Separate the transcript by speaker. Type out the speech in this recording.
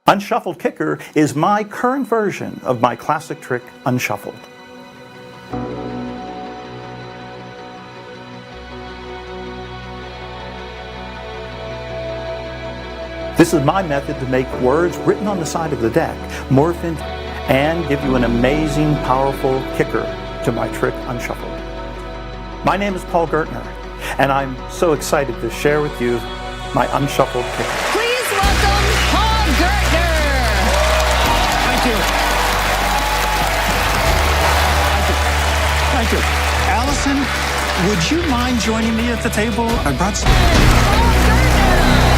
Speaker 1: Unshuffled Kicker is my current version of my classic trick, Unshuffled. This is my method to make words written on the side of the deck morph into and give you an amazing, powerful kicker to my trick, Unshuffled. My name is Paul Gertner, and I'm so excited to share with you my Unshuffled Kicker.
Speaker 2: Please welcome Paul Gertner.
Speaker 3: Thank you. Thank you. Allison, would you mind joining me at the table? I brought some.
Speaker 2: Paul Gertner.